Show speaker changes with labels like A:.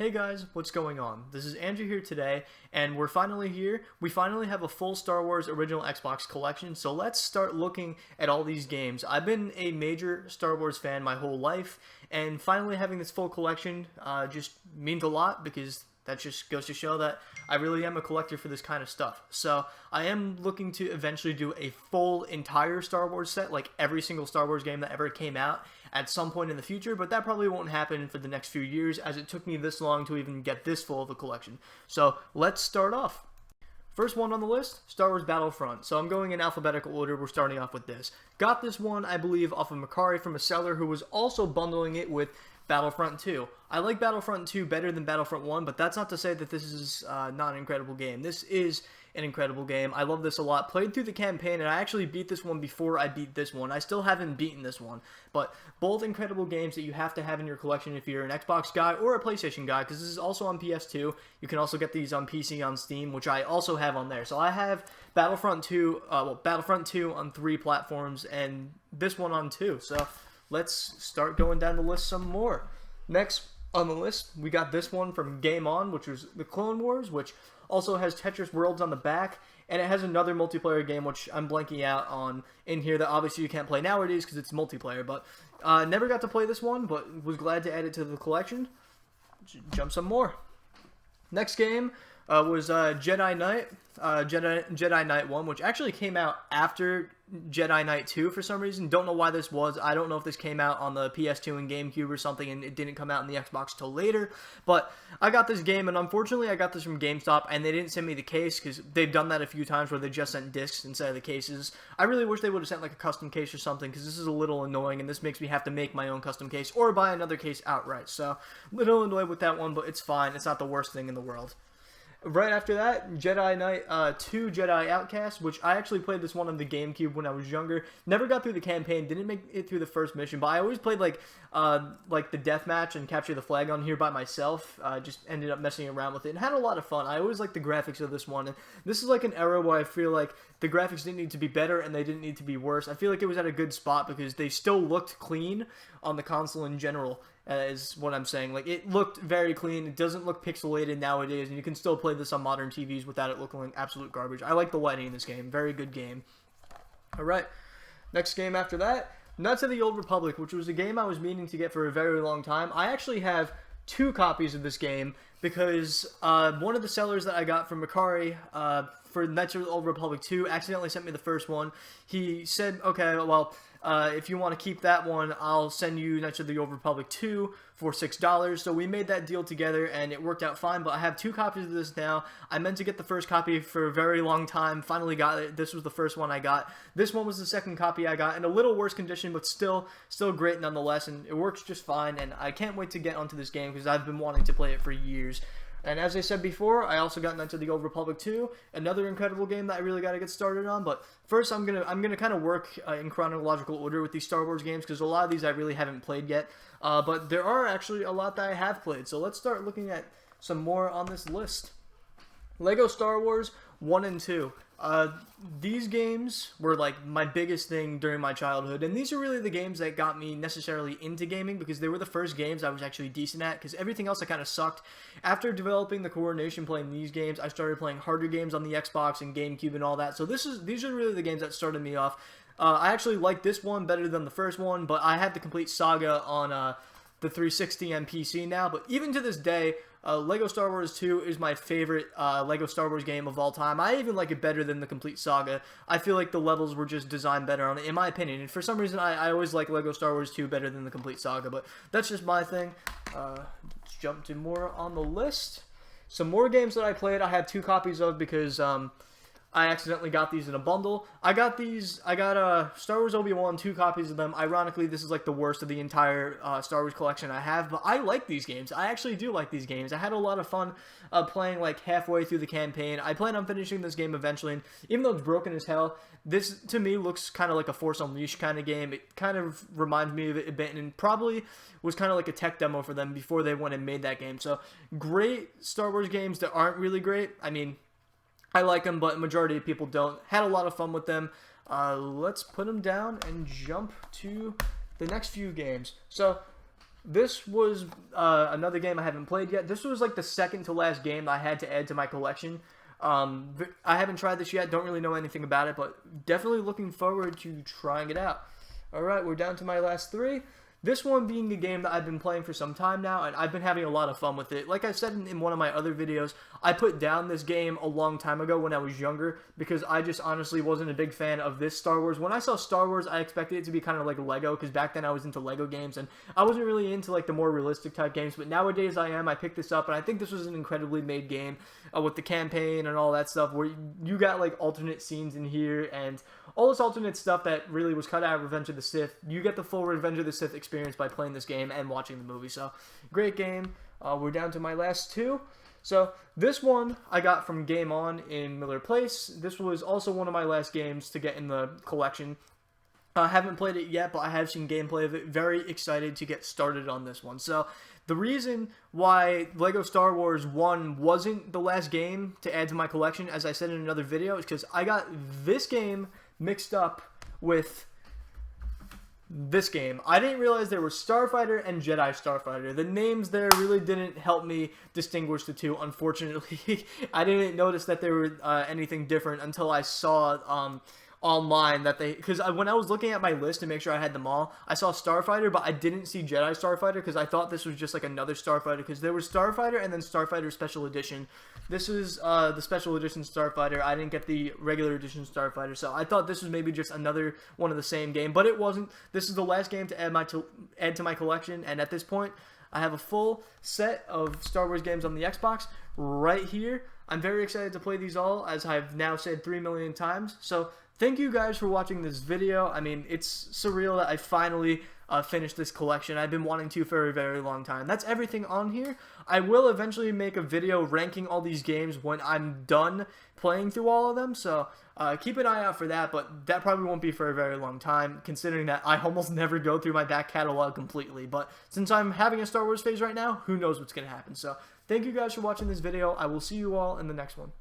A: Hey guys, what's going on? This is Andrew here today, and we're finally here. We finally have a full Star Wars original Xbox collection, so let's start looking at all these games. I've been a major Star Wars fan my whole life, and finally having this full collection just means a lot because that just goes to show that I really am a collector for this kind of stuff. So I am looking to eventually do a full entire Star Wars set, like every single Star Wars game that ever came out at some point in the future, but that probably won't happen for the next few years as it took me this long to even get this full of a collection. So let's start off. First one on the list, Star Wars Battlefront. So I'm going in alphabetical order. We're starting off with this. Got this one, I believe, off of Macari from a seller who was also bundling it with Battlefront 2. I like Battlefront 2 better than Battlefront 1, but that's not to say that this is not an incredible game. This is an incredible game. I love this a lot. Played through the campaign, and I actually beat this one before I beat this one. I still haven't beaten this one, but both incredible games that you have to have in your collection if you're an Xbox guy or a PlayStation guy, because this is also on PS2. You can also get these on PC on Steam, which I also have on there. So I have Battlefront 2, Battlefront 2 on 3 platforms, and this one on 2. So let's start going down the list some more. Next on the list, we got this one from Game On, which was the Clone Wars, which also has Tetris Worlds on the back, and it has another multiplayer game, which I'm blanking out on in here that obviously you can't play nowadays because it's multiplayer, but never got to play this one, but was glad to add it to the collection. Jump some more. Next game was Jedi Knight 1, which actually came out after Jedi Knight 2 for some reason. Don't know why this was. I don't know if this came out on the PS2 and GameCube or something and it didn't come out on the Xbox till later. But I got this game, and unfortunately I got this from GameStop, and they didn't send me the case because they've done that a few times where they just sent discs instead of the cases. I really wish they would have sent like a custom case or something because this is a little annoying, and this makes me have to make my own custom case or buy another case outright. So, a little annoyed with that one, but it's fine. It's not the worst thing in the world. Right after that, Jedi Knight 2 Jedi Outcasts, which I actually played this one on the GameCube when I was younger. Never got through the campaign, didn't make it through the first mission, but I always played like the deathmatch and capture the flag on here by myself. Just ended up messing around with it and had a lot of fun. I always liked the graphics of this one, and this is like an era where I feel like the graphics didn't need to be better and they didn't need to be worse. I feel like it was at a good spot because they still looked clean on the console in general. Is what I'm saying. Like, it looked very clean. It doesn't look pixelated nowadays, and you can still play this on modern TVs without it looking like absolute garbage. I like the lighting in this game. Very good game. Alright, next game after that, Knights of the Old Republic, which was a game I was meaning to get for a very long time. I actually have 2 copies of this game because one of the sellers that I got from Macari for Knights of the Old Republic 2 accidentally sent me the first one. He said, okay, well, if you want to keep that one, I'll send you Knights of the Old Republic 2 for $6. So we made that deal together, and it worked out fine, but I have 2 copies of this now. I meant to get the first copy for a very long time, finally got it. This was the first one I got. This one was the second copy I got, in a little worse condition, but still great nonetheless, and it works just fine, and I can't wait to get onto this game because I've been wanting to play it for years. And as I said before, I also got Knights of the Old Republic 2, another incredible game that I really got to get started on. But first, I'm gonna kind of work in chronological order with these Star Wars games because a lot of these I really haven't played yet. But there are actually a lot that I have played. So let's start looking at some more on this list. Lego Star Wars 1 and 2. These games were like my biggest thing during my childhood, and these are really the games that got me necessarily into gaming because they were the first games I was actually decent at because everything else I kind of sucked. After developing the coordination playing these games, I started playing harder games on the Xbox and GameCube and all that, so these are really the games that started me off. I actually like this one better than the first one, but I have the complete saga on the 360 and PC now, but even to this day, Lego Star Wars 2 is my favorite Lego Star Wars game of all time. I even like it better than the complete saga. I feel like the levels were just designed better on it, in my opinion. And for some reason, I always like Lego Star Wars 2 better than the complete saga, but that's just my thing. Let's jump to more on the list. Some more games that I played, I have 2 copies of because I accidentally got these in a bundle. I got Star Wars Obi-Wan, 2 copies of them. Ironically, this is like the worst of the entire Star Wars collection I have, but I like these games. I actually do like these games. I had a lot of fun playing like halfway through the campaign. I plan on finishing this game eventually, and even though it's broken as hell, this to me looks kind of like a Force Unleashed kind of game. It kind of reminds me of it a bit, and probably was kind of like a tech demo for them before they went and made that game. So great Star Wars games that aren't really great. I mean, I like them, but majority of people don't. Had a lot of fun with them. Let's put them down and jump to the next few games. So this was another game I haven't played yet. This was like the second to last game I had to add to my collection. I haven't tried this yet, don't really know anything about it, but definitely looking forward to trying it out. Alright, we're down to my last three. This one being a game that I've been playing for some time now, and I've been having a lot of fun with it. Like I said in one of my other videos, I put down this game a long time ago when I was younger, because I just honestly wasn't a big fan of this Star Wars. When I saw Star Wars, I expected it to be kind of like Lego, because back then I was into Lego games, and I wasn't really into like the more realistic type games, but nowadays I am. I picked this up, and I think this was an incredibly made game with the campaign and all that stuff, where you got like alternate scenes in here, and all this alternate stuff that really was cut out of Revenge of the Sith. You get the full Revenge of the Sith experience by playing this game and watching the movie. So, great game. We're down to my last two. So, this one I got from Game On in Miller Place. This was also one of my last games to get in the collection. I haven't played it yet, but I have seen gameplay of it. Very excited to get started on this one. So, the reason why LEGO Star Wars 1 wasn't the last game to add to my collection, as I said in another video, is because I got this game mixed up with this game. I didn't realize there was Starfighter and Jedi Starfighter. The names there really didn't help me distinguish the two, unfortunately. I didn't notice that there were anything different until I saw online that they, because when I was looking at my list to make sure I had them all, I saw Starfighter, but I didn't see Jedi Starfighter because I thought this was just like another Starfighter, because there was Starfighter and then Starfighter Special Edition. This is the Special Edition Starfighter. I didn't get the regular edition Starfighter, so I thought this was maybe just another one of the same game, but it wasn't. This is the last game to add to my collection, and at this point, I have a full set of Star Wars games on the Xbox right here. I'm very excited to play these all, as I've now said 3 million times, so thank you guys for watching this video. I mean, it's surreal that I finally finished this collection. I've been wanting to for a very long time. That's everything on here. I will eventually make a video ranking all these games when I'm done playing through all of them, so keep an eye out for that, but that probably won't be for a very long time, considering that I almost never go through my back catalog completely. But since I'm having a Star Wars phase right now, who knows what's going to happen. So thank you guys for watching this video. I will see you all in the next one.